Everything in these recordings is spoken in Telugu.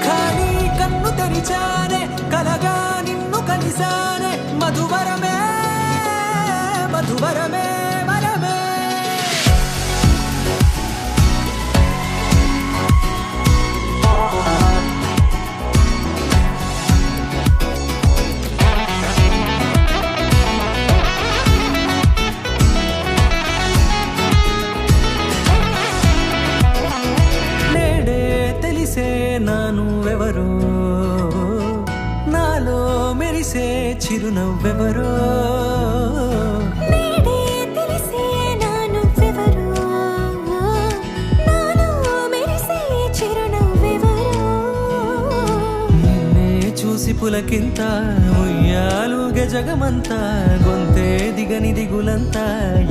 ఖాళీ కన్ను తెరిచానే కలగా నిన్ను కలిసానే మధువరమే మధువరమే వరమే నేడే తెలిసే నానువెవరో నాలో మెరిసే చిరునవ్వెవరో నేడే తెలిసే నానువెవరో నాలో మెరిసే చిరునవ్వెవరో నిన్నే చూసి పులకింత ఉయ్యాలుగే జగమంతా గొంతే దిగని దిగులంతా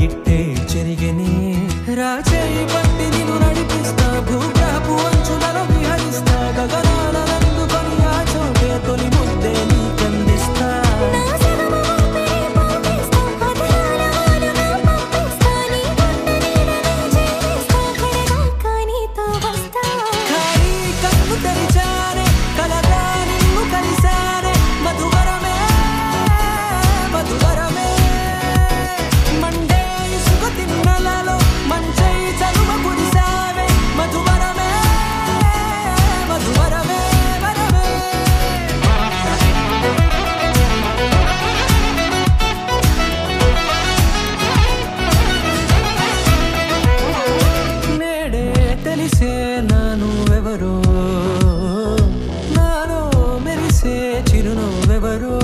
ఇట్టే చెరిగని రాచేయి పట్టి నిన్ను నడిపిస్తా భూగ్రహపు అంచులలో విహరిస్తా గగనాల నందుకొని ఆ చోటే తొలి ముద్దే నీకందిస్తా నా సగము ఊపిరి పంపిస్తా అధరాల ఆలుగా పంపిస్తా నీ గుండె నీడనే చేరిస్తా కడదాకా నీతో వస్తా ఖాళీ కన్ను తెరిచానే కలగా నిన్ను కలిసానే మధువరమే మధువరమే మండే ఇసుక తిన్నలలో మంచై చలువ కురిసావే మధువరమే మధువరమే వరమే నేడే తెలిసే నానువెవరో నాలో మెరిసే చిరునవ్వెవరో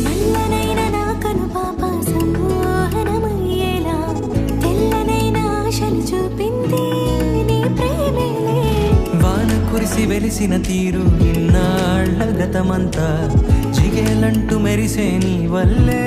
నల్లనైన నా కనుపాప సమ్మోహనమయ్యేలా తెల్లనైన ఆశలు చూపింది నీ ప్రేమేలే వాన కురిసి వెలిసిన తీరు ఇన్నాళ్ల గతమంతా జిగేలంటూ మెరిసే నీ వల్లే